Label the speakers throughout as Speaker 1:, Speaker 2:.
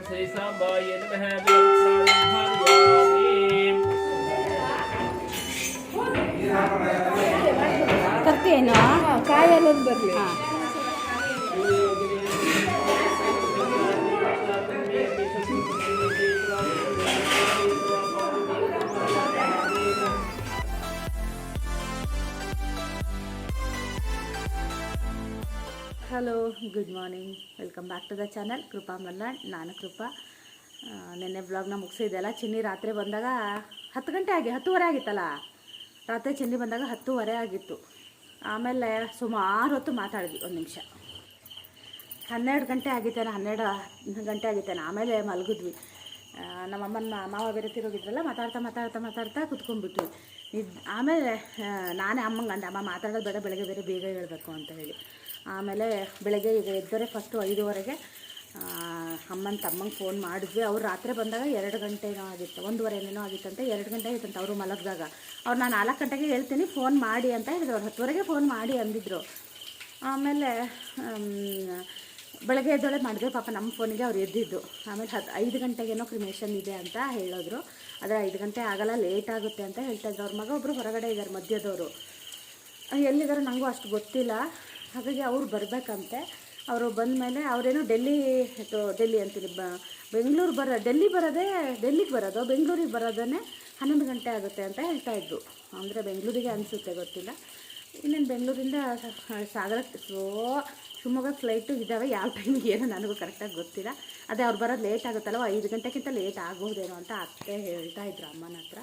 Speaker 1: श्री सांबाय नमः
Speaker 2: ತರ್ತೀಯೇನೋ ಕಾಯಲ್ಲೊಂದು ಬರಲಿ. Hello, good morning, welcome back to the channel Krupa Malnad. ನಾನು ಕೃಪಾ. ನಿನ್ನೆ ವ್ಲಾಗ್ನ ಮುಗಿಸಿದ್ದೆಲ್ಲ. ಚಿನ್ನಿ ರಾತ್ರಿ ಬಂದಾಗ 10 ಗಂಟೆ 10:30 ಆಗಿತ್ತಲ್ಲ. ರಾತ್ರಿ ಚಿನ್ನಿ ಬಂದಾಗ 10:30 ಆಗಿತ್ತು. ಆಮೇಲೆ ಸುಮಾರು ಹೊತ್ತು ಮಾತಾಡಿದ್ವಿ, 1 ನಿಮಿಷ. 12 ಗಂಟೆ ಆಗಿತ್ತೇನೆ, 12 ಗಂಟೆ ಆಗಿತ್ತೇನೆ. ಆಮೇಲೆ ಮಲಗಿದ್ವಿ. ನಮ್ಮಮ್ಮನ ಮಾವ ಬೇರೆ ತಿರುಗಿದ್ರಲ್ಲ, ಮಾತಾಡ್ತಾ ಕುತ್ಕೊಂಡ್ಬಿಟ್ವಿ. ಆಮೇಲೆ ನಾನೇ ಅಮ್ಮಂಗೆ ಅಂದೆ, ಅಮ್ಮ ಮಾತಾಡೋದು ಬೇಡ, ಬೆಳಗ್ಗೆ ಬೇರೆ ಬೇಗ ಹೇಳಬೇಕು ಅಂತ ಹೇಳಿ. ಆಮೇಲೆ ಬೆಳಗ್ಗೆ ಈಗ ಎದ್ದರೆ ಫಸ್ಟು 5:30ಗೆ ಅಮ್ಮನ ತಮ್ಮಂಗೆ ಫೋನ್ ಮಾಡಿದ್ವಿ. ಅವ್ರು ರಾತ್ರಿ ಬಂದಾಗ 2 ಗಂಟೆನೋ ಆಗಿತ್ತು, 1:15 ಆಗಿತ್ತಂತೆ. 2 ಗಂಟೆ ಆಗಿತ್ತಂತೆ ಅವರು ಮಲಗಿದಾಗ. ಅವ್ರು ನಾನು 4 ಗಂಟೆಗೆ ಹೇಳ್ತೀನಿ ಫೋನ್ ಮಾಡಿ ಅಂತ ಹೇಳಿದ್ರು. ಅವ್ರು 10:30ಗೆ ಫೋನ್ ಮಾಡಿ ಅಂದಿದ್ರು. ಆಮೇಲೆ ಬೆಳಗ್ಗೆ ಎದ್ದೊಳೆ ಮಾಡಿದ್ವಿ. ಪಾಪ ನಮ್ಮ ಫೋನಿಗೆ ಅವ್ರು ಎದ್ದಿದ್ದು. ಆಮೇಲೆ 5 ಗಂಟೆಗೇನೋ ಕ್ರಿಮೇಷನ್ ಇದೆ ಅಂತ ಹೇಳಿದ್ರು. ಆದರೆ 5 ಗಂಟೆ ಆಗಲ್ಲ, ಲೇಟ್ ಆಗುತ್ತೆ ಅಂತ ಹೇಳ್ತಾಯಿದ್ರು. ಅವ್ರ ಮಗ ಒಬ್ಬರು ಹೊರಗಡೆ ಇದ್ದಾರೆ, ಮಧ್ಯದವರು. ಎಲ್ಲಿದ್ದಾರೆ ನನಗೂ ಅಷ್ಟು ಗೊತ್ತಿಲ್ಲ. ಹಾಗಾಗಿ ಅವ್ರು ಬರಬೇಕಂತೆ. ಅವರು ಬಂದ ಮೇಲೆ ಅವರೇನೋ ಡೆಲ್ಲಿ ಅಂತೀನಿ, ಡೆಲ್ಲಿಗೆ ಬರೋದು ಬೆಂಗಳೂರಿಗೆ ಬರೋದೇ 11 ಗಂಟೆ ಆಗುತ್ತೆ ಅಂತ ಹೇಳ್ತಾಯಿದ್ರು. ಅಂದರೆ ಬೆಂಗಳೂರಿಗೆ ಅನಿಸುತ್ತೆ, ಗೊತ್ತಿಲ್ಲ. ಇನ್ನೇನು ಬೆಂಗಳೂರಿಂದ ಸಾಗರಕ್ಕೆ ಶಿವಮೊಗ್ಗಕ್ಕೆ ಫ್ಲೈಟು ಇದ್ದಾವೆ. ಯಾವ ಟೈಮಿಗೆ ಏನೋ ನನಗೂ ಕರೆಕ್ಟಾಗಿ ಗೊತ್ತಿಲ್ಲ. ಅದೇ ಅವ್ರು ಬರೋದು ಲೇಟ್ ಆಗುತ್ತಲ್ವ, 5 ಗಂಟೆಗಿಂತ ಲೇಟ್ ಆಗ್ಬೋದೇನೋ ಅಂತ ಅತ್ತೆ ಹೇಳ್ತಾಯಿದ್ರು ಅಮ್ಮನ ಹತ್ರ.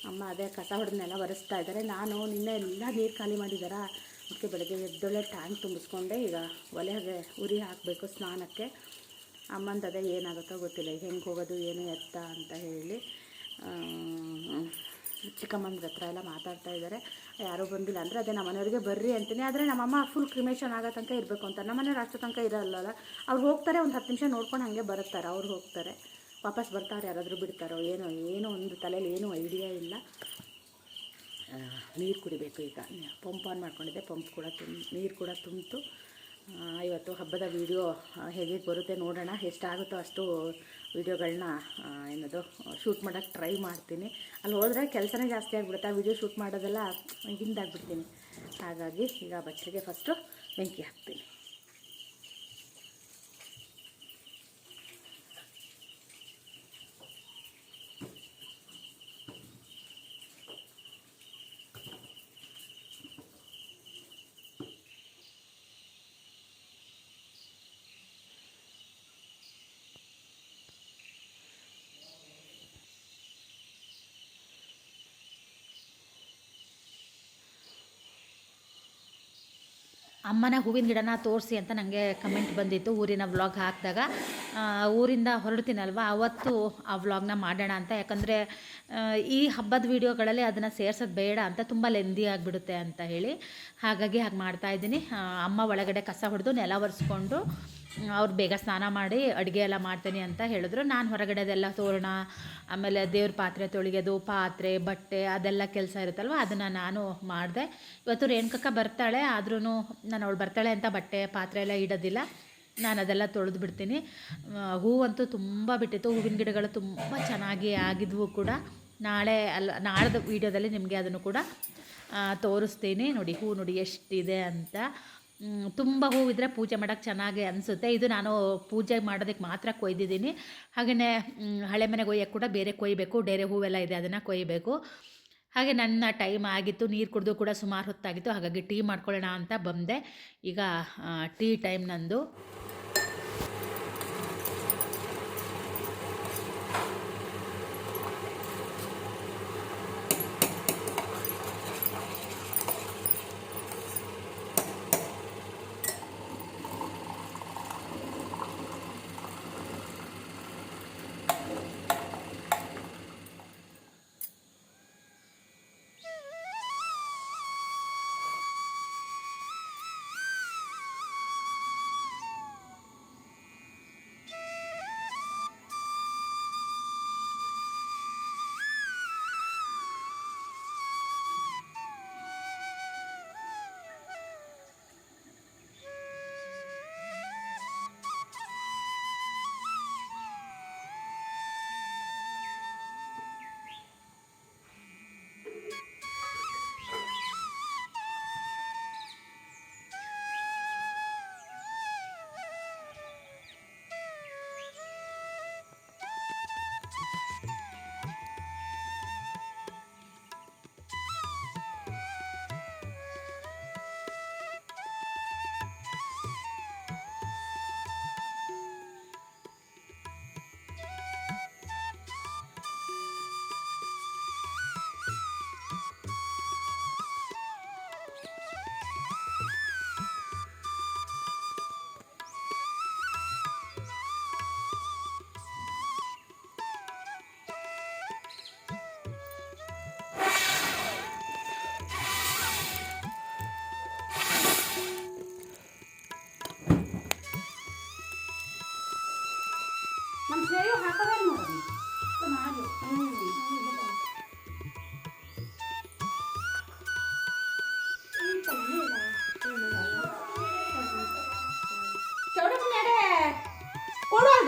Speaker 2: ಅಮ್ಮ ಅದೇ ಕಸ ಹೊಡೆದನ್ನೆಲ್ಲ ಒರೆಸ್ತಾ ಇದ್ದಾರೆ. ನಾನು ನಿನ್ನೆ ಎಲ್ಲ ನೀರು ಖಾಲಿ ಮಾಡಿದಾರ. ಅದಕ್ಕೆ ಬೆಳಗ್ಗೆ ಎದ್ದೊಳ್ಳೆ ಟ್ಯಾಂಕ್ ತುಂಬಿಸ್ಕೊಂಡೆ. ಈಗ ಒಲೆಗೆ ಉರಿ ಹಾಕಬೇಕು ಸ್ನಾನಕ್ಕೆ. ಅಮ್ಮಂದು ಅದೇ ಏನಾಗುತ್ತೋ ಗೊತ್ತಿಲ್ಲ, ಹೆಂಗೆ ಹೋಗೋದು ಏನು ಎತ್ತ ಅಂತ ಹೇಳಿ ಚಿಕ್ಕಮ್ಮನ ಹತ್ರ ಎಲ್ಲ ಮಾತಾಡ್ತಾ ಇದ್ದಾರೆ. ಯಾರೂ ಬಂದಿಲ್ಲ ಅಂದರೆ ಅದೇ ನಮ್ಮ ಮನೆಯವ್ರಿಗೆ ಬರ್ರಿ ಅಂತೀನಿ. ಆದರೆ ನಮ್ಮಮ್ಮ ಫುಲ್ ಕ್ರಿಮೇಷನ್ ಆಗೋ ತನಕ ಇರಬೇಕು ಅಂತ. ನಮ್ಮ ಮನೆಯವ್ರು ಅಷ್ಟು ತನಕ ಇರೋಲ್ಲ. ಅವ್ರು ಹೋಗ್ತಾರೆ, ಒಂದು 10 ನಿಮಿಷ ನೋಡ್ಕೊಂಡು ಹಾಗೆ ಬರುತ್ತಾರೆ. ಅವ್ರು ಹೋಗ್ತಾರೆ, ವಾಪಸ್ ಬರ್ತಾರೆ, ಯಾರಾದರೂ ಬಿಡ್ತಾರೋ ಏನೋ ಒಂದು ತಲೆಯಲ್ಲಿ ಏನೂ ಐಡಿಯಾ ಇಲ್ಲ. ನೀರು ಕುಡಿಬೇಕು. ಈಗ ಪಂಪ್ ಆನ್ ಮಾಡ್ಕೊಂಡಿದ್ದೆ, ಪಂಪ್ ಕೂಡ ನೀರು ಕೂಡ ತುಂಬಿತು. ಇವತ್ತು ಹಬ್ಬದ ವೀಡಿಯೋ ಹೇಗೆ ಬರುತ್ತೆ ನೋಡೋಣ. ಎಷ್ಟಾಗುತ್ತೋ ಅಷ್ಟು ವೀಡಿಯೋಗಳನ್ನ ಶೂಟ್ ಮಾಡೋಕ್ಕೆ ಟ್ರೈ ಮಾಡ್ತೀನಿ. ಅಲ್ಲಿ ಹೋದರೆ ಕೆಲಸನೇ ಜಾಸ್ತಿ ಆಗಿಬಿಡುತ್ತೆ. ಆ ವೀಡಿಯೋ ಶೂಟ್ ಮಾಡೋದೆಲ್ಲ ಹಿಂದಾಗ್ಬಿಡ್ತೀನಿ. ಹಾಗಾಗಿ ಈಗ ಬಚ್ಚಲಿಗೆ ಫಸ್ಟು ಬೆಂಕಿ ಹಾಕ್ತೀನಿ. ಅಮ್ಮನ ಹೂವಿನ ಗಿಡನ ತೋರಿಸಿ ಅಂತ ನನಗೆ ಕಮೆಂಟ್ ಬಂದಿತ್ತು ಊರಿನ ವ್ಲಾಗ್ ಹಾಕಿದಾಗ. ಊರಿಂದ ಹೊರಡ್ತೀನಲ್ವ, ಅವತ್ತು ಆ ವ್ಲಾಗ್ನ ಮಾಡೋಣ ಅಂತ. ಯಾಕಂದರೆ ಈ ಹಬ್ಬದ ವೀಡಿಯೋಗಳಲ್ಲಿ ಅದನ್ನು ಸೇರ್ಸೋದು ಬೇಡ ಅಂತ, ತುಂಬ ಲೆಂದಿ ಆಗಿಬಿಡುತ್ತೆ ಅಂತ ಹೇಳಿ. ಹಾಗಾಗಿ ಹಾಗೆ ಮಾಡ್ತಾಯಿದ್ದೀನಿ. ಅಮ್ಮ ಒಳಗಡೆ ಕಸ ಹೊಡೆದು ನೆಲ ಒರೆಸ್ಕೊಂಡು ಅವ್ರು ಬೇಗ ಸ್ನಾನ ಮಾಡಿ ಅಡುಗೆ ಎಲ್ಲ ಮಾಡ್ತೀನಿ ಅಂತ ಹೇಳಿದ್ರು. ನಾನು ಹೊರಗಡೆದೆಲ್ಲ ತೋರಣ, ಆಮೇಲೆ ದೇವ್ರ ಪಾತ್ರೆ ತೊಳೆಯೋದು, ಪಾತ್ರೆ ಬಟ್ಟೆ ಅದೆಲ್ಲ ಕೆಲಸ ಇರುತ್ತಲ್ವ, ಅದನ್ನು ನಾನು ಮಾಡಿದೆ. ಇವತ್ತು ರೇಣುಕಕ್ಕ ಬರ್ತಾಳೆ, ಆದ್ರೂ ನಾನು ಅವಳು ಬರ್ತಾಳೆ ಅಂತ ಬಟ್ಟೆ ಪಾತ್ರೆ ಎಲ್ಲ ಇಡೋದಿಲ್ಲ. ನಾನು ಅದೆಲ್ಲ ತೊಳೆದು ಬಿಡ್ತೀನಿ. ಹೂವಂತೂ ತುಂಬ ಬಿಟ್ಟಿತ್ತು. ಹೂವಿನ ಗಿಡಗಳು ತುಂಬ ಚೆನ್ನಾಗಿ ಆಗಿದ್ವು ಕೂಡ. ನಾಳೆದ ವೀಡಿಯೋದಲ್ಲಿ ನಿಮಗೆ ಅದನ್ನು ಕೂಡ ತೋರಿಸ್ತೀನಿ. ನೋಡಿ ಹೂ ನೋಡಿ ಎಷ್ಟಿದೆ ಅಂತ. ತುಂಬ ಹೂವಿದ್ರೆ ಪೂಜೆ ಮಾಡೋಕ್ಕೆ ಚೆನ್ನಾಗಿ ಅನಿಸುತ್ತೆ. ಇದು ನಾನು ಪೂಜೆ ಮಾಡೋದಕ್ಕೆ ಮಾತ್ರ ಕೊಯ್ದಿದ್ದೀನಿ. ಹಾಗೆಯೇ ಹಳೆ ಮನೆಗೆ ಒಯ್ಯೋಕ್ಕೆ ಕೂಡ ಬೇರೆ ಕೊಯ್ಯಬೇಕು. ಡೇರೆ ಹೂವೆಲ್ಲ ಇದೆ, ಅದನ್ನು ಕೊಯ್ಯಬೇಕು. ಹಾಗೆ ನನ್ನ ಟೈಮ್ ಆಗಿತ್ತು. ನೀರು ಕುಡಿದು ಕೂಡ ಸುಮಾರು ಹೊತ್ತಾಗಿತ್ತು. ಹಾಗಾಗಿ ಟೀ ಮಾಡ್ಕೊಳ್ಳೋಣ ಅಂತ ಬಂದೆ. ಈಗ ಟೀ ಟೈಮ್ ನಂದು.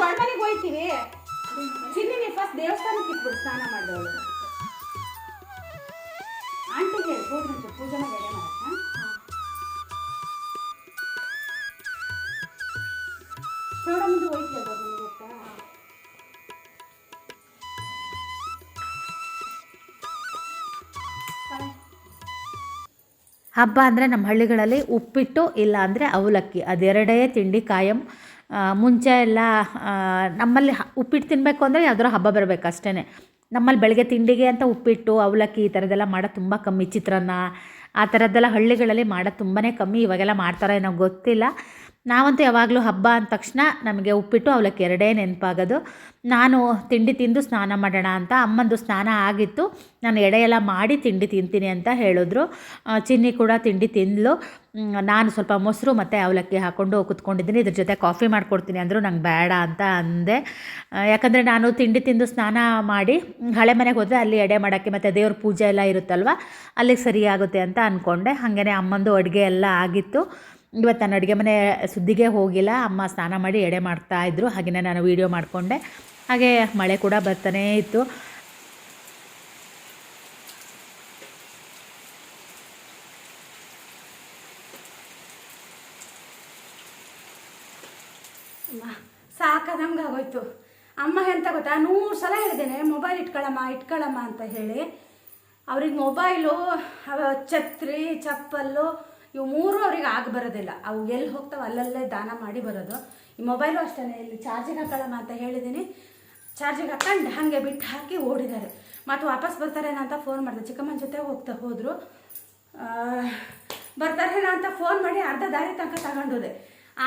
Speaker 3: ದೊಡ್ಡ ಮನೆಗೆ ಹೋಯ್ತೀವಿ. ಚಿನ್ನಿ ನೀವು ಫಸ್ಟ್ ದೇವಸ್ಥಾನಕ್ಕೆ ಇಟ್ಬಿಡು ಸ್ನಾನ ಮಾಡಿದವಳು. ಆಂಟಿಗೆ ಹೋದ್ರಂತೆ ಪೂಜೆ ಮಾಡಿ ಎಡೆ ಮಾಡಕ್ಕ. ಚೌಡ ಮುಂದೆ ಹೋಯ್ತಿಲ್ಲ ದೊಡ್ಡ ಮನೆಗೆ ಹೋಗ್ತಾ.
Speaker 2: ಹಬ್ಬ ಅಂದರೆ ನಮ್ಮ ಹಳ್ಳಿಗಳಲ್ಲಿ ಉಪ್ಪಿಟ್ಟು ಇಲ್ಲ ಅಂದರೆ ಅವಲಕ್ಕಿ ಅದೆರಡೇ ತಿಂಡಿ ಕಾಯಂ. ಮುಂಚೆ ಎಲ್ಲ ನಮ್ಮಲ್ಲಿ ಉಪ್ಪಿಟ್ಟು ತಿನ್ನಬೇಕು ಅಂದರೆ ಯಾವುದಾದ್ರು ಹಬ್ಬ ಬರಬೇಕು ಅಷ್ಟೇ. ನಮ್ಮಲ್ಲಿ ಬೆಳಗ್ಗೆ ತಿಂಡಿಗೆ ಅಂತ ಉಪ್ಪಿಟ್ಟು ಅವಲಕ್ಕಿ ಈ ಥರದ್ದೆಲ್ಲ ಮಾಡೋದು ತುಂಬ ಕಮ್ಮಿ. ಚಿತ್ರಾನ್ನ ಆ ಥರದ್ದೆಲ್ಲ ಹಳ್ಳಿಗಳಲ್ಲಿ ಮಾಡೋದು ತುಂಬಾ ಕಮ್ಮಿ. ಇವಾಗೆಲ್ಲ ಮಾಡ್ತಾರೋ ಏನೋ ಗೊತ್ತಿಲ್ಲ. ನಾವಂತೂ ಯಾವಾಗಲೂ ಹಬ್ಬ ಅಂದ ತಕ್ಷಣ ನಮಗೆ ಉಪ್ಪಿಟ್ಟು ಅವಲಕ್ಕಿ ಎರಡೇ ನೆನಪಾಗೋದು. ನಾನು ತಿಂಡಿ ತಿಂದು ಸ್ನಾನ ಮಾಡೋಣ ಅಂತ ಅಮ್ಮಂದು ಸ್ನಾನ ಆಗಿತ್ತು. ನಾನು ಎಡೆ ಎಲ್ಲ ಮಾಡಿ ತಿಂಡಿ ತಿಂತೀನಿ ಅಂತ ಹೇಳಿದ್ರು. ಚಿನ್ನಿ ಕೂಡ ತಿಂಡಿ ತಿಂದಳು. ನಾನು ಸ್ವಲ್ಪ ಮೊಸರು ಮತ್ತು ಅವಲಕ್ಕಿ ಹಾಕ್ಕೊಂಡು ಕೂತ್ಕೊಂಡಿದ್ದೀನಿ. ಇದ್ರ ಜೊತೆ ಕಾಫಿ ಮಾಡಿಕೊಡ್ತೀನಿ ಅಂದರು. ನಂಗೆ ಬೇಡ ಅಂತ ಅಂದೆ. ಯಾಕಂದರೆ ನಾನು ತಿಂಡಿ ತಿಂದು ಸ್ನಾನ ಮಾಡಿ ಹಳೆ ಮನೆಗೆ ಹೋದರೆ ಅಲ್ಲಿ ಎಡೆ ಮಾಡೋಕ್ಕೆ ಮತ್ತು ದೇವ್ರ ಪೂಜೆ ಎಲ್ಲ ಇರುತ್ತಲ್ವ, ಅಲ್ಲಿಗೆ ಸರಿಯಾಗುತ್ತೆ ಅಂತ ಅಂದ್ಕೊಂಡೆ. ಹಾಗೆಯೇ ಅಮ್ಮಂದು ಅಡುಗೆ ಎಲ್ಲ ಆಗಿತ್ತು. ಇವತ್ತು ನಾನು ಅಡುಗೆ ಮನೆ ಸುದ್ದಿಗೆ ಹೋಗಿಲ್ಲ. ಅಮ್ಮ ಸ್ನಾನ ಮಾಡಿ ಎಡೆ ಮಾಡ್ತಾಯಿದ್ರು. ಹಾಗೆಯೇ ನಾನು ವೀಡಿಯೋ ಮಾಡಿಕೊಂಡೆ. ಹಾಗೆ ಮಳೆ ಕೂಡ ಬರ್ತಾನೇ ಇತ್ತು.
Speaker 3: ಸಾಕಾದಂಗೆ ಆಗೋಯ್ತು. ಅಮ್ಮ ಎಂತ ಗೊತ್ತಾ, 100 ಸಲ ಹೇಳಿದ್ದೇನೆ ಮೊಬೈಲ್ ಇಟ್ಕೊಳ್ಳಮ್ಮ ಅಂತ ಹೇಳಿ. ಅವ್ರಿಗೆ ಮೊಬೈಲು, ಛತ್ರಿ, ಚಪ್ಪಲ್ಲು ಇವು 3 ಅವ್ರಿಗೆ ಆಗಿ ಬರೋದಿಲ್ಲ. ಅವು ಎಲ್ಲಿ ಹೋಗ್ತಾವೆ ಅಲ್ಲಲ್ಲೇ ದಾನ ಮಾಡಿ ಬರೋದು. ಈ ಮೊಬೈಲು ಅಷ್ಟೇ. ಇಲ್ಲಿ ಚಾರ್ಜಿಗೆ ಹಾಕೊಳ್ಳಮ್ಮ ಅಂತ ಹೇಳಿದ್ದೀನಿ. ಚಾರ್ಜಿಗೆ ಹಾಕೊಂಡು ಹಾಗೆ ಬಿಟ್ಟು ಹಾಕಿ ಓಡಿದ್ದಾರೆ. ಮತ್ತು ವಾಪಸ್ ಬರ್ತಾರೇನೋ ಅಂತ ಫೋನ್ ಮಾಡಿದೆ. ಚಿಕ್ಕಮ್ಮನ ಜೊತೆ ಹೋದ್ರು. ಬರ್ತಾರೇನೋ ಅಂತ ಫೋನ್ ಮಾಡಿ ಅರ್ಧ ದಾರಿ ತನಕ ತಗೊಂಡೋದೆ.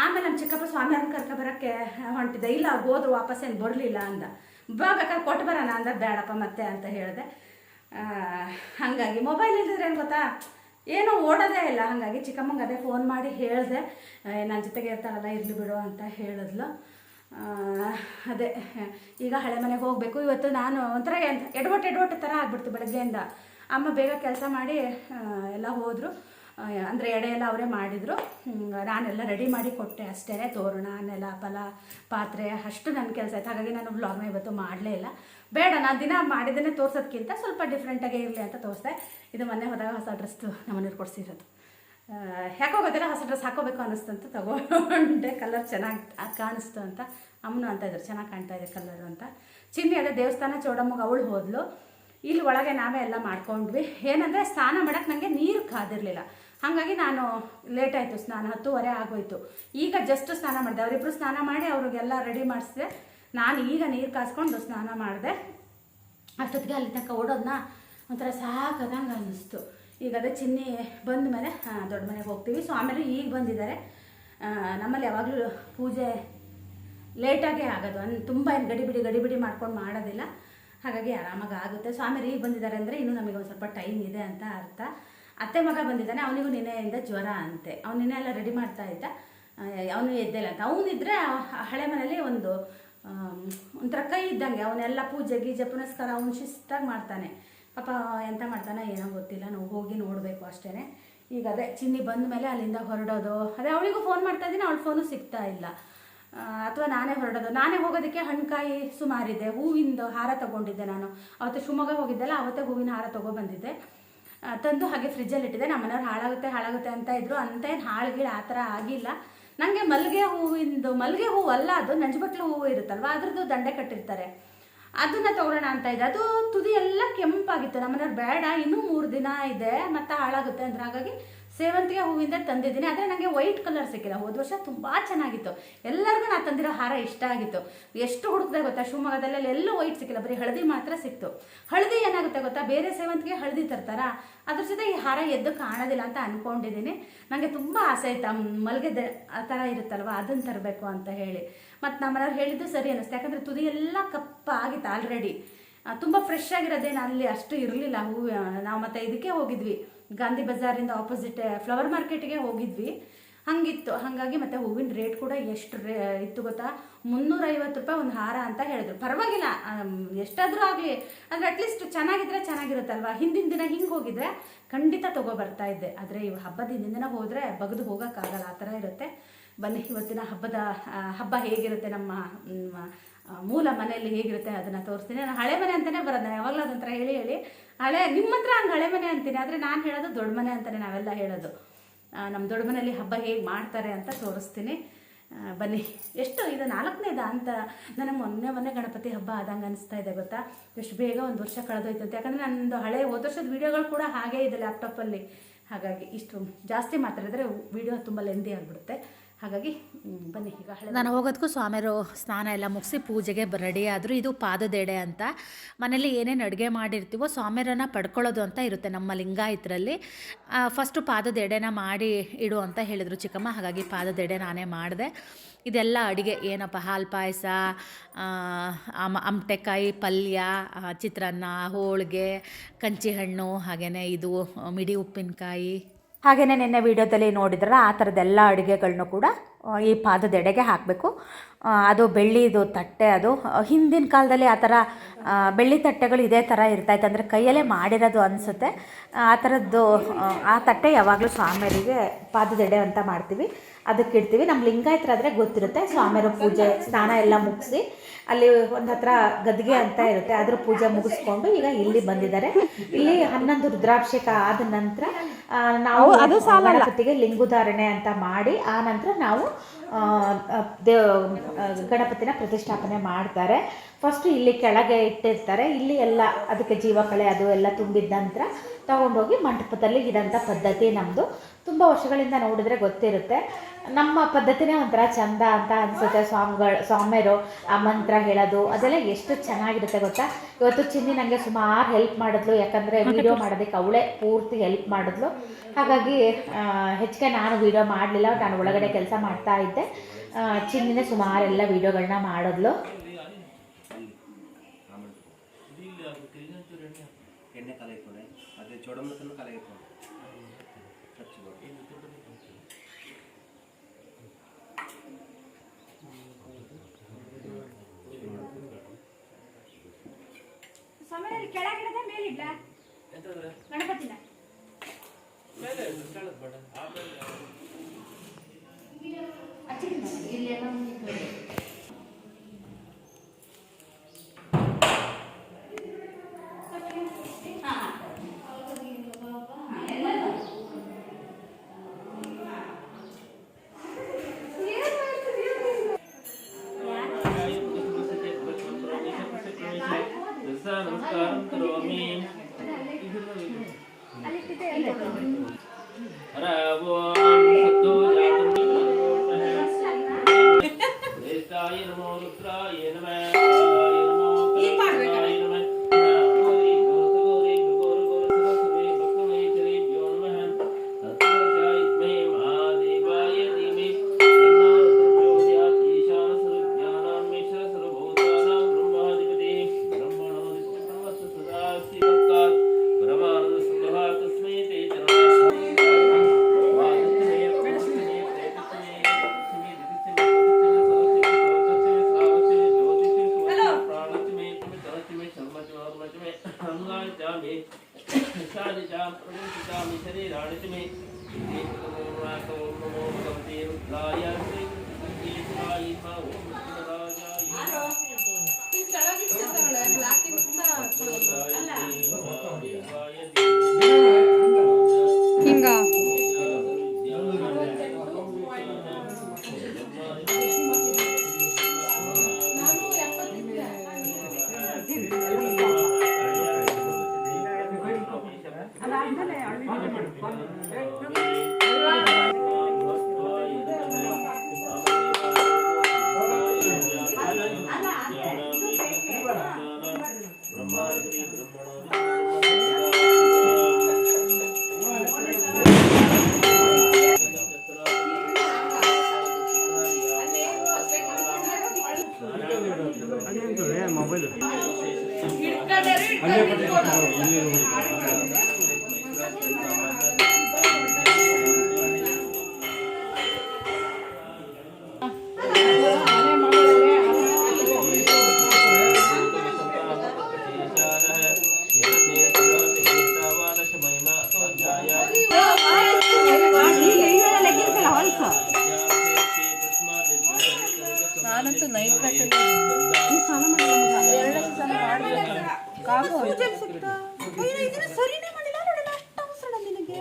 Speaker 3: ಆಮೇಲೆ ನಮ್ಮ ಚಿಕ್ಕಪ್ಪ ಸ್ವಾಮಿಯವ್ರನ್ನ ಕರ್ಕೊಬರೋಕ್ಕೆ ಹೊಂಟಿದ್ದೆ. ಇಲ್ಲ ಹೋದ್ರು, ವಾಪಸ್ ಏನು ಬರಲಿಲ್ಲ ಅಂದ. ಬೇಕಾದ್ರೆ ಕೊಟ್ಟು ಬರೋಣ ಅಂದ. ಬೇಡಪ್ಪ ಮತ್ತೆ ಅಂತ ಹೇಳಿದೆ. ಹಾಗಾಗಿ ಮೊಬೈಲ್ ಇಲ್ದಿದ್ರೆ ಏನು ಗೊತ್ತಾ, ಏನೋ ಓಡೋದೇ ಇಲ್ಲ. ಹಾಗಾಗಿ ಚಿಕ್ಕಮ್ಮಂಗೆ ಅದೇ ಫೋನ್ ಮಾಡಿ ಹೇಳಿದೆ, ನನ್ನ ಜೊತೆಗೆ ಇರ್ತಾಳಲ್ಲ ಇರಲಿ ಬಿಡು ಅಂತ ಹೇಳಿದ್ಲು. ಅದೇ ಈಗ ಹಳೆ ಮನೆಗೆ ಹೋಗಬೇಕು. ಇವತ್ತು ನಾನು ಒಂಥರ ಎಡವಟ್ಟು ಥರ ಆಗ್ಬಿಡ್ತು ಬೆಳಗ್ಗೆಯಿಂದ. ಅಮ್ಮ ಬೇಗ ಕೆಲಸ ಮಾಡಿ ಎಲ್ಲ ಹೋದರು. ಅಂದರೆ ಎಡೆ ಎಲ್ಲ ಅವರೇ ಮಾಡಿದರು. ನಾನೆಲ್ಲ ರೆಡಿ ಮಾಡಿ ಕೊಟ್ಟೆ ಅಷ್ಟೇ. ತೋರಣ, ನೆಲ, ಪಾತ್ರೆ ಅಷ್ಟು ನನ್ನ ಕೆಲಸ ಆಯ್ತು. ಹಾಗಾಗಿ ನಾನು ವ್ಲಾಗ್ನ ಇವತ್ತು ಮಾಡಲೇ ಇಲ್ಲ. ಬೇಡ, ನಾನು ದಿನ ಮಾಡಿದ್ದೇನೆ ತೋರ್ಸೋದಕ್ಕಿಂತ ಸ್ವಲ್ಪ ಡಿಫ್ರೆಂಟಾಗೇ ಇರಲಿ ಅಂತ ತೋರಿಸ್ದೆ. ಇದು ಮೊನ್ನೆ ಹೋದಾಗ ಹೊಸ ಡ್ರೆಸ್ದು ನಮ್ಮನೇಲಿ ಕೊಡಿಸಿರೋದು. ಯಾಕೋ ಗೊತ್ತಿಲ್ಲ, ಹೊಸ ಡ್ರೆಸ್ ಹಾಕೋಬೇಕು ಅನ್ನಿಸ್ತು ಅಂತ ತಗೊಂಡೆ. ಕಲರ್ ಚೆನ್ನಾಗಿ ಕಾಣಿಸ್ತು ಅಂತ ಅಮ್ಮನು ಅಂತ ಇದ್ರು, ಚೆನ್ನಾಗಿ ಕಾಣ್ತಾ ಇದೆ ಕಲರು ಅಂತ. ಚಿನ್ನಿ ಅದೇ ದೇವಸ್ಥಾನ ಚೌಡಮ್ಮಗೆ ಅವಳು ಹೋದ್ಲು. ಇಲ್ಲಿ ಒಳಗೆ ನಾವೇ ಎಲ್ಲ ಮಾಡ್ಕೊಂಡ್ವಿ. ಏನಂದರೆ ಸ್ನಾನ ಮಾಡೋಕ್ಕೆ ನನಗೆ ನೀರು ಕಾದಿರಲಿಲ್ಲ. ಹಾಗಾಗಿ ನಾನು ಲೇಟ್ ಆಯಿತು ಸ್ನಾನ, 10:30 ಆಗೋಯ್ತು. ಈಗ ಜಸ್ಟ್ ಸ್ನಾನ ಮಾಡಿದೆ. ಅವರಿಬ್ಬರು ಸ್ನಾನ ಮಾಡಿ ಅವ್ರಿಗೆಲ್ಲ ರೆಡಿ ಮಾಡಿಸಿದೆ. ನಾನು ಈಗ ನೀರು ಕಾಸ್ಕೊಂಡು ಸ್ನಾನ ಮಾಡಿದೆ. ಅಷ್ಟೊತ್ತಿಗೆ ಅಲ್ಲಿ ತನಕ ಓಡೋದನ್ನ ಒಂಥರ ಸಾಕಾದಂಗೆ ಅನ್ನಿಸ್ತು. ಈಗ ಅದೇ ಚಿನ್ನಿ ಬಂದ ಮೇಲೆ ದೊಡ್ಡ ಮನೆಗೆ ಹೋಗ್ತೀವಿ. ಸೊ ಆಮೇಲೆ ಈಗ ಬಂದಿದ್ದಾರೆ. ನಮ್ಮಲ್ಲಿ ಯಾವಾಗಲೂ ಪೂಜೆ ಲೇಟಾಗೇ ಆಗೋದು. ತುಂಬ ಏನು ಗಡಿಬಿಡಿ ಮಾಡ್ಕೊಂಡು ಮಾಡೋದಿಲ್ಲ. ಹಾಗಾಗಿ ಆರಾಮಾಗಿ ಆಗುತ್ತೆ. ಸೊ ಆಮೇಲೆ ಈಗ ಬಂದಿದ್ದಾರೆ ಅಂದರೆ ಇನ್ನೂ ನಮಗೆ ಒಂದು ಸ್ವಲ್ಪ ಟೈಮ್ ಇದೆ ಅಂತ ಅರ್ಥ. ಅತ್ತೆ ಮಗ ಬಂದಿದ್ದಾನೆ. ಅವನಿಗೂ ನಿನ್ನೆಯಿಂದ ಜ್ವರ ಅಂತೆ. ಅವ್ನು ನಿನ್ನೆ ಎಲ್ಲ ರೆಡಿ ಮಾಡ್ತಾ ಇದ್ದ. ಅವನು ಎದ್ದಿಲ್ಲ ಅಂತ. ಅವನಿದ್ರೆ ಹಳೆ ಮನೇಲಿ ಒಂಥರ ಕೈ ಇದ್ದಂಗೆ. ಅವನ್ನೆಲ್ಲ ಪೂಜೆ ಗೀಜೆ ಪುನಸ್ಕಾರ ಅವನು ಶಿಸ್ತಾಗಿ ಮಾಡ್ತಾನೆ. ಪಾಪ ಎಂತ ಮಾಡ್ತಾನೆ ಏನೋ ಗೊತ್ತಿಲ್ಲ. ನಾವು ಹೋಗಿ ನೋಡಬೇಕು ಅಷ್ಟೇ. ಈಗ ಅದೇ ಚಿನ್ನಿ ಬಂದ ಮೇಲೆ ಅಲ್ಲಿಂದ ಹೊರಡೋದು. ಅದೇ ಅವಳಿಗೂ ಫೋನ್ ಮಾಡ್ತಾ ಇದ್ದೀನಿ, ಅವಳ ಫೋನು ಸಿಗ್ತಾ ಇಲ್ಲ. ಅಥವಾ ನಾನೇ ಹೊರಡೋದು. ನಾನೇ ಹೋಗೋದಕ್ಕೆ ಹಣ್ಣುಕಾಯಿ ಸುಮಾರಿದೆ. ಹೂವಿಂದು ಹಾರ ತೊಗೊಂಡಿದ್ದೆ ನಾನು. ಅವತ್ತು ಶಿವಮೊಗ್ಗ ಹೋಗಿದ್ದೆಲ್ಲ, ಅವತ್ತೇ ಹೂವಿನ ಹಾರ ತೊಗೊಬಂದಿದ್ದೆ. ತಂದು ಹಾಗೆ ಫ್ರಿಜ್ಜಲ್ಲಿ ಇಟ್ಟಿದ್ದೆ. ನಮ್ಮ ಮನೆಯವ್ರು ಹಾಳಾಗುತ್ತೆ ಅಂತ ಇದ್ರು. ಅಂತ ಏನು ಹಾಳುಗೀಳು ಆ ಥರ ಆಗಿಲ್ಲ. ನನಗೆ ಮಲ್ಲಿಗೆ ಹೂವು ಅಲ್ಲ, ಅದು ನಂಜುಬಟ್ಲು ಹೂವು ಇರುತ್ತಲ್ವ, ಅದ್ರದ್ದು ದಂಡೆ ಕಟ್ಟಿರ್ತಾರೆ, ಅದನ್ನು ತೊಗೊಳ್ಳೋಣ ಅಂತ ಇದೆ. ಅದು ತುದಿ ಎಲ್ಲ ಕೆಂಪಾಗಿತ್ತು. ನಮ್ಮನೆಯವ್ರು ಬೇಡ, ಇನ್ನೂ 3 ದಿನ ಇದೆ ಮತ್ತೆ ಹಾಳಾಗುತ್ತೆ ಅಂದ್ರೆ ಹಾಗಾಗಿ ಸೇವಂತಿಗೆ ಹೂವಿಂದ ತಂದಿದ್ದೀನಿ. ಆದರೆ ನನಗೆ ವೈಟ್ ಕಲರ್ ಸಿಕ್ಕಿಲ್ಲ. ಹೋದ ವರ್ಷ ತುಂಬ ಚೆನ್ನಾಗಿತ್ತು. ಎಲ್ಲರಿಗೂ ನಾನು ತಂದಿರೋ ಹಾರ ಇಷ್ಟ ಆಗಿತ್ತು. ಎಷ್ಟು ಹುಡುಕ್ದೆ ಗೊತ್ತಾ, ಶಿವಮೊಗ್ಗದಲ್ಲಿ ಎಲ್ಲೂ ವೈಟ್ ಸಿಕ್ಕಿಲ್ಲ, ಬರೀ ಹಳದಿ ಮಾತ್ರ ಸಿಕ್ತು. ಹಳದಿ ಏನಾಗುತ್ತೆ ಗೊತ್ತಾ, ಬೇರೆ ಸೇವಂತಿಗೆ ಹಳದಿ ತರ್ತಾರ, ಅದ್ರ ಜೊತೆ ಈ ಹಾರ ಎದ್ದು ಕಾಣೋದಿಲ್ಲ ಅಂತ ಅಂದ್ಕೊಂಡಿದ್ದೀನಿ. ನನಗೆ ತುಂಬ ಆಸೆ ಆಯ್ತು, ಮಲ್ಗೆ ಆ ಥರ ಇರುತ್ತಲ್ವ ಅದನ್ನು ತರಬೇಕು ಅಂತ ಹೇಳಿ. ಮತ್ತು ನಮ್ಮನೆಯವ್ರು ಹೇಳಿದ್ದು ಸರಿ ಅನ್ನಿಸ್ತು. ಯಾಕಂದರೆ ತುದಿ ಎಲ್ಲ ಕಪ್ಪಾಗಿತ್ತು ಆಲ್ರೆಡಿ. ತುಂಬ ಫ್ರೆಶ್ ಆಗಿರೋದೇನು ಅಲ್ಲಿ ಅಷ್ಟು ಇರಲಿಲ್ಲ ಹೂವು. ನಾವು ಮತ್ತೆ ಇದಕ್ಕೆ ಹೋಗಿದ್ವಿ, ಗಾಂಧಿ ಬಜಾರಿಂದ ಆಪೋಸಿಟ್ ಫ್ಲವರ್ ಮಾರ್ಕೆಟಿಗೆ ಹೋಗಿದ್ವಿ. ಹಂಗಿತ್ತು. ಹಾಗಾಗಿ ಮತ್ತು ಹೂವಿನ ರೇಟ್ ಕೂಡ ಎಷ್ಟು ಇತ್ತು ಗೊತ್ತಾ, 350 ರೂಪಾಯಿ ಒಂದು ಹಾರ ಅಂತ ಹೇಳಿದ್ರು. ಪರವಾಗಿಲ್ಲ, ಎಷ್ಟಾದರೂ ಆಗಲಿ, ಆದರೆ ಅಟ್ಲೀಸ್ಟ್ ಚೆನ್ನಾಗಿದ್ರೆ ಚೆನ್ನಾಗಿರುತ್ತಲ್ವ. ಹಿಂದಿನ ದಿನ ಹಿಂಗೆ ಹೋಗಿದ್ರೆ ಖಂಡಿತ ತೊಗೊಬರ್ತಾ ಇದ್ದೆ. ಆದರೆ ಇವು ಹಬ್ಬದ ಹಿಂದಿನ ದಿನ ಹೋದರೆ ಬಗ್ದು ಹೋಗೋಕ್ಕಾಗಲ್ಲ, ಆ ಥರ ಇರುತ್ತೆ. ಬನ್ನಿ ಇವತ್ತಿನ ಹಬ್ಬ ಹೇಗಿರುತ್ತೆ ನಮ್ಮ ಮೂಲ ಮನೆಯಲ್ಲಿ ಹೇಗಿರುತ್ತೆ ಅದನ್ನು ತೋರಿಸ್ತೀನಿ. ನಾನು ಹಳೆ ಮನೆ ಅಂತಲೇ ಬರೋದು, ನಾನು ಯಾವಾಗಲೂ ಅದೊಂಥರ ಹೇಳಿ ನಿಮ್ಮ ಹತ್ರ ಹಂಗೆ ಹಳೆ ಮನೆ ಅಂತೀನಿ, ಆದರೆ ನಾನು ಹೇಳೋದು ದೊಡ್ಡ ಮನೆ ಅಂತಲೇ ನಾವೆಲ್ಲ ಹೇಳೋದು. ನಮ್ಮ ದೊಡ್ಡ ಮನೆಯಲ್ಲಿ ಹಬ್ಬ ಹೇಗೆ ಮಾಡ್ತಾರೆ ಅಂತ ತೋರಿಸ್ತೀನಿ. ಬನ್ನಿ. ಎಷ್ಟು ಇದು 4ನೇದ ಅಂತ ನನಗೆ ಮೊನ್ನೆ ಗಣಪತಿ ಹಬ್ಬ ಆದಂಗೆ ಅನಿಸ್ತಾ ಇದೆ ಗೊತ್ತಾ, ಎಷ್ಟು ಬೇಗ ಒಂದು ವರ್ಷ ಕಳೆದೋಯ್ತಂತೆ. ಯಾಕಂದರೆ ನನ್ನದು ಹಳೆ ಹೋದ ವರ್ಷದ ವೀಡಿಯೋಗಳು ಕೂಡ ಹಾಗೇ ಇದೆ ಲ್ಯಾಪ್ಟಾಪಲ್ಲಿ, ಹಾಗಾಗಿ ಇಷ್ಟು ಜಾಸ್ತಿ ಮಾತಾಡಿದ್ರೆ ವಿಡಿಯೋ ತುಂಬ ಲೆಂದಿ ಆಗಿಬಿಡುತ್ತೆ. ಹಾಗಾಗಿ ಬನ್ನಿ ಈಗ
Speaker 2: ನಾನು ಹೋಗೋದಕ್ಕೂ ಸ್ವಾಮಿಯರು ಸ್ನಾನ ಎಲ್ಲ ಮುಗಿಸಿ ಪೂಜೆಗೆ ರೆಡಿ ಆದರು. ಇದು ಪಾದದೆಡೆ ಅಂತ, ಮನೇಲಿ ಏನೇನು ಅಡುಗೆ ಮಾಡಿರ್ತೀವೋ ಸ್ವಾಮಿಯರನ್ನು ಪಡ್ಕೊಳ್ಳೋದು ಅಂತ ಇರುತ್ತೆ ನಮ್ಮ ಲಿಂಗಾಯತರಲ್ಲಿ. ಫಸ್ಟು ಪಾದದೆಡೆನ ಮಾಡಿ ಇಡು ಅಂತ ಹೇಳಿದರು ಚಿಕ್ಕಮ್ಮ, ಹಾಗಾಗಿ ಪಾದದೆಡೆ ನಾನೇ ಮಾಡಿದೆ. ಇದೆಲ್ಲ ಅಡುಗೆ ಏನಪ್ಪ, ಹಾಲು ಪಾಯಸ, ಆಮಟೆಕಾಯಿ ಪಲ್ಯ, ಚಿತ್ರಾನ್ನ, ಹೋಳಿಗೆ, ಕಂಚಿ ಹಣ್ಣು, ಹಾಗೆಯೇ ಇದು ಮಿಡಿ ಉಪ್ಪಿನಕಾಯಿ, ಹಾಗೆಯೇ ನಿನ್ನೆ ವೀಡಿಯೋದಲ್ಲಿ ನೋಡಿದ್ರಲ್ಲ ಆ ಥರದ್ದೆಲ್ಲ ಅಡುಗೆಗಳನ್ನೂ ಕೂಡ ಈ ಪಾದದೆಡೆಗೆ ಹಾಕಬೇಕು. ಅದು ಬೆಳ್ಳಿದು ತಟ್ಟೆ, ಅದು ಹಿಂದಿನ ಕಾಲದಲ್ಲಿ ಆ ಥರ ಬೆಳ್ಳಿ ತಟ್ಟೆಗಳು ಇದೇ ಥರ ಇರ್ತಾಯಿತ್ತು, ಅಂದರೆ ಕೈಯಲ್ಲೇ ಮಾಡಿರೋದು ಅನಿಸುತ್ತೆ. ಆ ಥರದ್ದು ಆ ತಟ್ಟೆ ಯಾವಾಗಲೂ ಸ್ವಾಮಿಯರಿಗೆ ಪಾದದೆಡೆ ಅಂತ ಮಾಡ್ತೀವಿ, ಅದಕ್ಕೆ ಇಡ್ತೀವಿ. ನಮ್ಮ ಲಿಂಗಾಯತರಾದರೆ ಗೊತ್ತಿರುತ್ತೆ, ಸ್ವಾಮಿಯರು ಪೂಜೆ ಸ್ನಾನ ಎಲ್ಲ ಮುಗಿಸಿ ಅಲ್ಲಿ ಒಂದು ಹತ್ರ ಗದ್ಗೆ ಅಂತ ಇರುತ್ತೆ, ಅದ್ರ ಪೂಜೆ ಮುಗಿಸ್ಕೊಂಡು ಈಗ ಇಲ್ಲಿ ಬಂದಿದ್ದಾರೆ. ಇಲ್ಲಿ 11 ರುದ್ರಾಭಿಷೇಕ ಆದ ನಂತರ ನಾವು ಗಣಪತಿಗೆ ಲಿಂಗುಧಾರಣೆ ಅಂತ ಮಾಡಿ ಆ ನಂತರ ನಾವು ಗಣಪತಿನ ಪ್ರತಿಷ್ಠಾಪನೆ ಮಾಡ್ತಾರೆ. ಫಸ್ಟು ಇಲ್ಲಿ ಕೆಳಗೆ ಇಟ್ಟಿರ್ತಾರೆ, ಇಲ್ಲಿ ಎಲ್ಲ ಅದಕ್ಕೆ ಜೀವಕಳೆ ಅದು ಎಲ್ಲ ತುಂಬಿದ ನಂತರ ತಗೊಂಡೋಗಿ ಮಂಟಪದಲ್ಲಿ ಇಡೋಂಥ ಪದ್ಧತಿ ನಮ್ಮದು. ತುಂಬ ವರ್ಷಗಳಿಂದ ನೋಡಿದ್ರೆ ಗೊತ್ತಿರುತ್ತೆ. ನಮ್ಮ ಪದ್ಧತಿನೇ ಒಂಥರ ಚಂದ ಅಂತ ಅನಿಸುತ್ತೆ. ಸ್ವಾಮಿಯರು ಆ ಮಂತ್ರ ಹೇಳೋದು ಅದೆಲ್ಲ ಎಷ್ಟು ಚೆನ್ನಾಗಿರುತ್ತೆ ಗೊತ್ತಾ. ಇವತ್ತು ಚಿನ್ನಿ ನನಗೆ ಸುಮಾರು ಹೆಲ್ಪ್ ಮಾಡಿದ್ಲು, ಯಾಕಂದರೆ ವೀಡಿಯೋ ಮಾಡೋದಕ್ಕೆ ಅವಳೇ ಪೂರ್ತಿ ಹೆಲ್ಪ್ ಮಾಡಿದ್ಲು. ಹಾಗಾಗಿ ಹೆಚ್ಚಿಗೆ ನಾನು ವೀಡಿಯೋ ಮಾಡಲಿಲ್ಲ, ನಾನು ಒಳಗಡೆ ಕೆಲಸ ಮಾಡ್ತಾ ಇದ್ದೆ. ಚಿನ್ನಿನೇ ಸುಮಾರೆಲ್ಲ ವೀಡಿಯೋಗಳನ್ನ ಮಾಡಿದ್ಲು.
Speaker 4: ಎಣ್ಣೆ ಕಲೈಕೊಂಡೆ ಅದೇ ಚೋಡಮ್ಮತನ್ನು ಕಲೈಕೊಂಡು
Speaker 3: ಸಮಯದಲ್ಲಿ ಕೆಳಗಿಡದೆ ಮೇಲಿಡ್ಲ ಗಣಪತಿನ
Speaker 1: नमस्कारं करोमि रवो सत्तो जातुं नमो रुद्राय नमः
Speaker 4: ಮೊಬೈಲ್
Speaker 5: ನಾನಂತೂ ನೈಟ್ ಪ್ಯಾಟರ್ನ್ ಎರಡನೇ ಸಲ ಮಾಡಿದೆ ಕಾಗು
Speaker 3: ಸರಿನೇ ಮಾಡಿಲ್ಲ ನೋಡಲ್ಲ ಅಷ್ಟು ಅವಸರ ನಿನಗೆ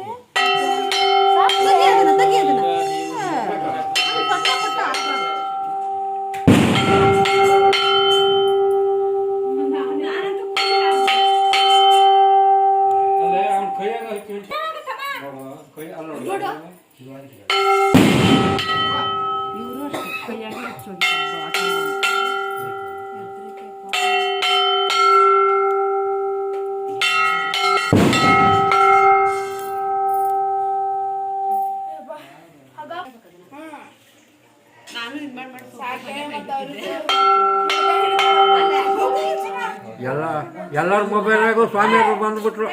Speaker 6: ಎಲ್ಲರ ಮೊಬೈಲ್ನಾಗೂ ಸ್ವಾಮಿಯವರು ಬಂದ್ಬಿಟ್ರು.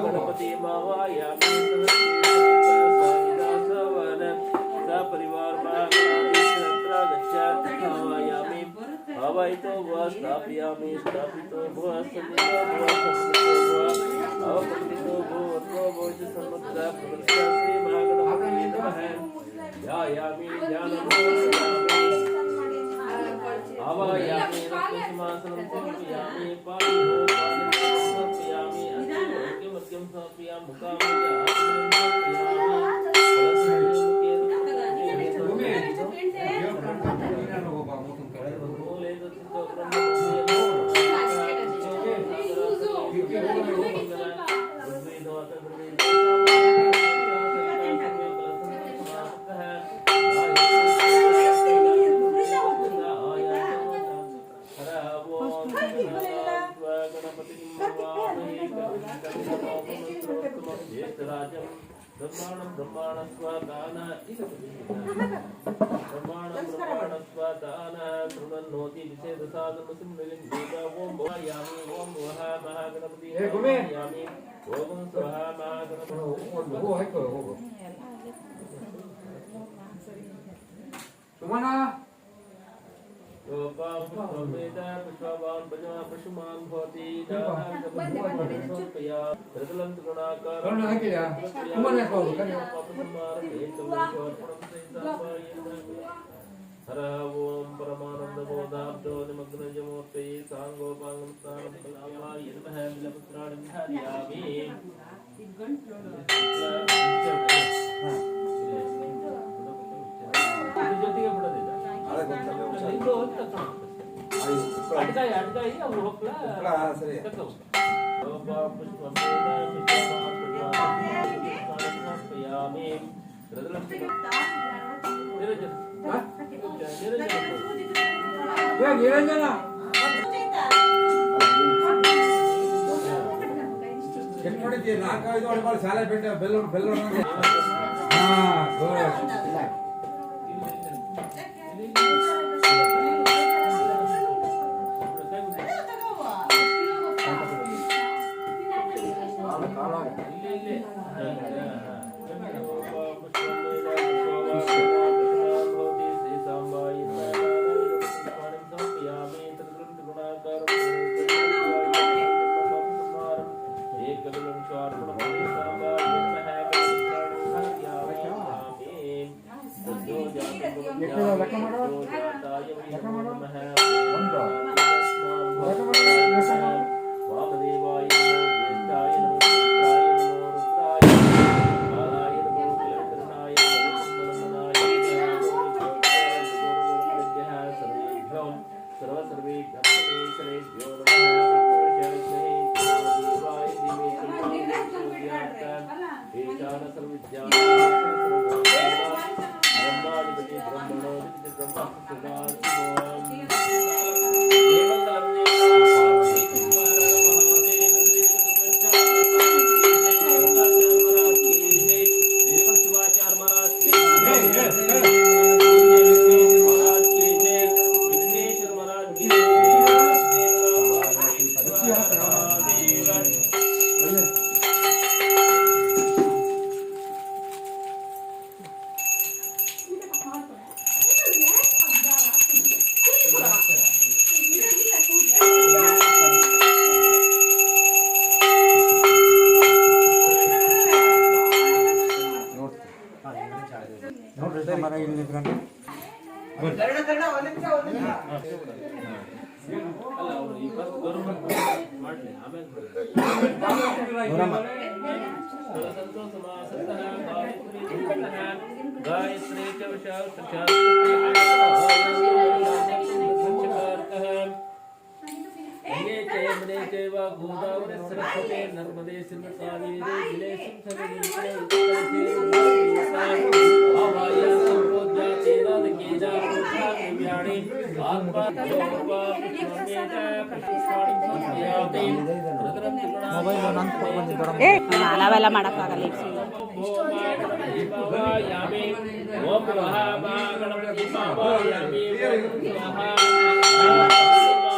Speaker 1: गणपति मावायामि सपरिवार गच्छामि अवैतो वा स्थापयामि स्थापितो भव सन्निधो भव अवपतितो भव भोज समुद्र प्रदर्शि महागणपति नमः ध्यायामि ध्यानम् आवायामि सिंहासनं समर्पयामि पाणिनो समर्पयामि मध्यम समर्पयामि ब्रह्माणं ब्रह्माणस्वादान शृण्वन्नोति विषेदसादमसिं निलिङ्गेन ओं भवायामि ओं वः महागणपति यामि ओं स्वः महागणपति
Speaker 6: सुमना
Speaker 1: योपावेद पुष्पवान् भजमा पशुमान् भवति दानाकमया प्रतलन्त गुणाकार हर ओम परमानंद बोधाब्दो निमग्नजमूर्तये सांगोपांगं स्थानं कलामाय नमः विलपत्राणि ध्यायामि ಜೊತೆಗೆ ಬಿಡೋದಿಲ್ಲ ಇದು ಅಡ್ಗಾಯಿ ಅವ್ರು ಹೋಗ್ಲಾ ಸರಿ
Speaker 6: ನಿರಂಜನ ಎಷ್ಟು ನೋಡಿದ್ದಿ 4-5 ಹೊಡೆಗಳು ಶಾಲೆ ಬಿಟ್ಟು ಬೆಲ್ಲೂರು
Speaker 1: ब्रह्मा
Speaker 4: ನೋಡ್ರಿ ಸುಮಾರು ಇಲ್ಲಿ ನಿಂತ್ಕೊಂಡು
Speaker 1: ಅಲ್ಲ ಅವ್ರು ಈ ಫಸ್ಟ್ ಗೌರವ ಮಾಡಲಿ ಆಮೇಲೆ गायत्री च यमुने चैव गोदावरी सरस्वती नर्मदे सिंधु कावेरी
Speaker 3: ನಾವೆಲ್ಲ ಮಾಡಕ್ಕಾಗಲ್ಲ
Speaker 1: ओम महागणपति पावयामि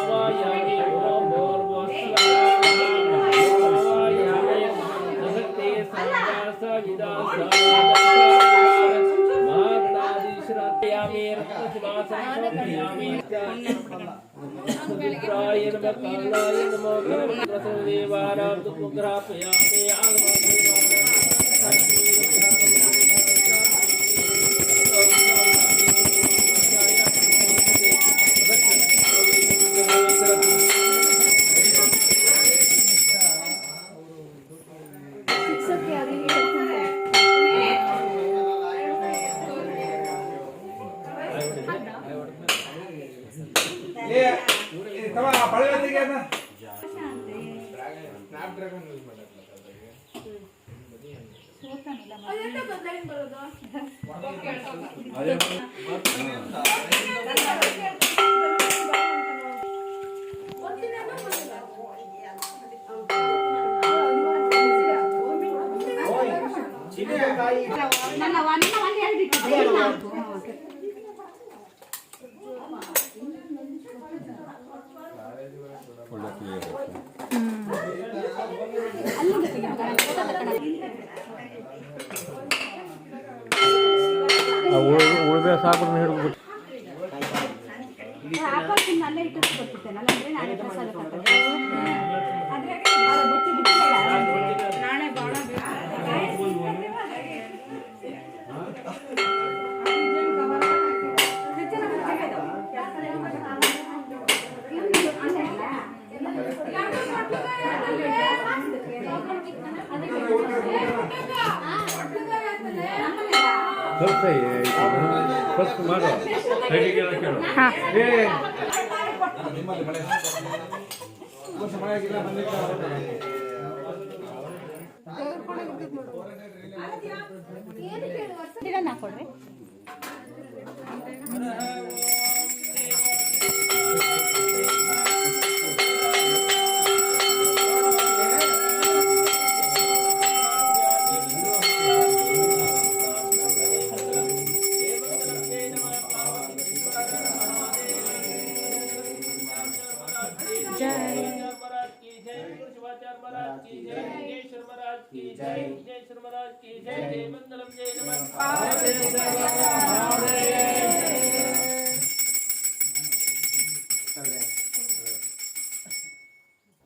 Speaker 1: पावयामि ओम भूर्भुवस्सुवाहायामि नमस्ते सर्वसविदा महागणाधीश्वरायामि रत्नसिंहासनसमर्पयामि रुद्राय नमः कालाय नमः गणपतिदेवानां तुग्रापयामि
Speaker 4: ಉಳ್ಬೆ ಸಾಕು ಹಿಡ್ಬಿಟ್ಟು
Speaker 3: ಅಲ್ಲೇ ಇಟ್ಟು ಕೊಡ್ತಿದ್ದೇನಲ್ಲ ಅಂದ್ರೆ ನಾಳೆ ಪ್ರಸಾದ ನಾಳೆ ಬಾಳ
Speaker 6: ಫಸ್ಟ್ ಮಾಡು ಸೈಡಿಗೆಲ್ಲ ಕೇಳು ನಿಮ್ಮಲ್ಲಿ ಮಳೆ ಮಳೆ ಆಗಿಲ್ಲ
Speaker 3: ಹಾಕೊಡ್ರಿ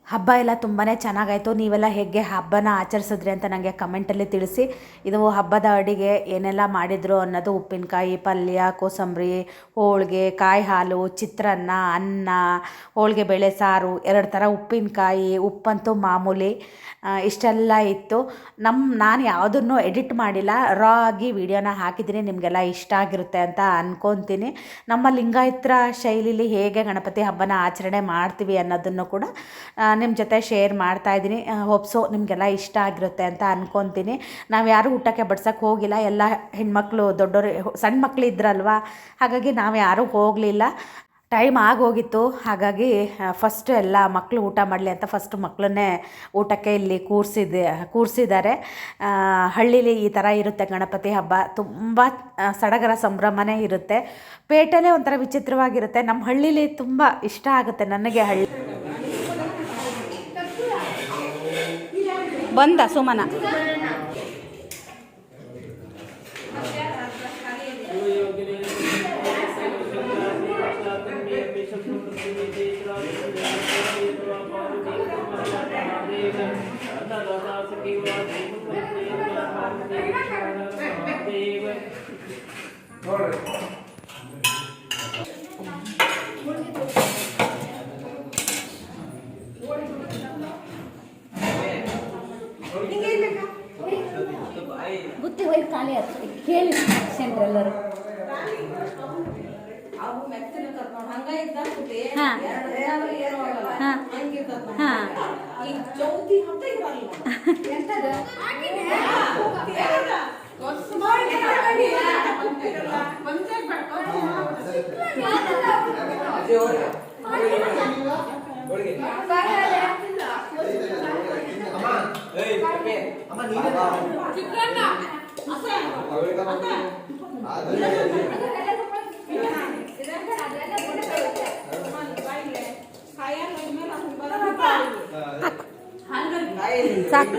Speaker 2: ಹಬ್ಬ ಎಲ್ಲ ತುಂಬಾ ಚೆನ್ನಾಗಾಯಿತು. ನೀವೆಲ್ಲ ಹೇಗೆ ಹಬ್ಬನ ಆಚರಿಸಿದ್ರಿ ಅಂತ ನನಗೆ ಕಮೆಂಟಲ್ಲಿ ತಿಳಿಸಿ. ಇದು ಹಬ್ಬದ ಅಡುಗೆ ಏನೆಲ್ಲ ಮಾಡಿದರು ಅನ್ನೋದು ಉಪ್ಪಿನಕಾಯಿ, ಪಲ್ಯ, ಕೋಸಂಬರಿ, ಹೋಳಿಗೆ, ಕಾಯಿ ಹಾಲು, ಚಿತ್ರಾನ್ನ, ಅನ್ನ, ಹೋಳಿಗೆ ಬೇಳೆ ಸಾರು, 2 ಥರ ಉಪ್ಪಿನಕಾಯಿ, ಉಪ್ಪಂತೂ ಮಾಮೂಲಿ, ಇಷ್ಟೆಲ್ಲ ಇತ್ತು. ನಾನು ಯಾವುದನ್ನು ಎಡಿಟ್ ಮಾಡಿಲ್ಲ, ರಾ ಆಗಿ ವಿಡಿಯೋನ ಹಾಕಿದ್ದೀನಿ. ನಿಮಗೆಲ್ಲ ಇಷ್ಟ ಆಗಿರುತ್ತೆ ಅಂತ ಅಂದ್ಕೊತೀನಿ. ನಮ್ಮ ಲಿಂಗಾಯತರ ಶೈಲಿಲಿ ಹೇಗೆ ಗಣಪತಿ ಹಬ್ಬನ ಆಚರಣೆ ಮಾಡ್ತೀವಿ ಅನ್ನೋದನ್ನು ಕೂಡ ನಿಮ್ಮ ಜೊತೆ ಶೇರ್ ಮಾಡ್ತಾಯಿದ್ದೀನಿ. ಹೋಪ್ಸೋ ನಿಮಗೆಲ್ಲ ಇಷ್ಟ ಆಗಿರುತ್ತೆ ಅಂತ ಅಂದ್ಕೊತೀನಿ. ನಾವು ಯಾರೂ ಊಟಕ್ಕೆ ಬಡ್ಸೋಕ್ಕೆ ಹೋಗಿಲ್ಲ. ಎಲ್ಲ ಹೆಣ್ಮಕ್ಳು, ದೊಡ್ಡವರು, ಸಣ್ಣ ಮಕ್ಕಳು ಇದ್ರಲ್ವ, ಹಾಗಾಗಿ ನಾವು ಯಾರೂ ಹೋಗಲಿಲ್ಲ. ಟೈಮ್ ಆಗೋಗಿತ್ತು. ಹಾಗಾಗಿ ಫಸ್ಟ್ ಎಲ್ಲ ಮಕ್ಕಳು ಊಟ ಮಾಡಲಿ ಅಂತ ಫಸ್ಟ್ ಮಕ್ಕಳನ್ನೇ ಊಟಕ್ಕೆ ಇಲ್ಲಿ ಕೂರಿಸಿದ್ದಾರೆ. ಹಳ್ಳೀಲಿ ಈ ಥರ ಇರುತ್ತೆ ಗಣಪತಿ ಹಬ್ಬ. ತುಂಬ ಸಡಗರ ಸಂಭ್ರಮನೇ ಇರುತ್ತೆ. ಪೇಟೆಲೇ ಒಂಥರ ವಿಚಿತ್ರವಾಗಿರುತ್ತೆ. ನಮ್ಮ ಹಳ್ಳೀಲಿ ತುಂಬ ಇಷ್ಟ ಆಗುತ್ತೆ ನನಗೆ. ಹಳ್ಳಿ
Speaker 3: ಬಂದ ಸುಮನ
Speaker 1: देव
Speaker 6: ನೋಡ್ರಿ
Speaker 3: ಗುತ್ತಿ ಹೋಗಿ ಖಾಲಿ ಆಯ್ತು ಕೇಳಿ ಸೆಂಟ್ರೆಲ್ಲರು ಹಾಂ ಹಾಂ ಹಾಂ ಸಾಕು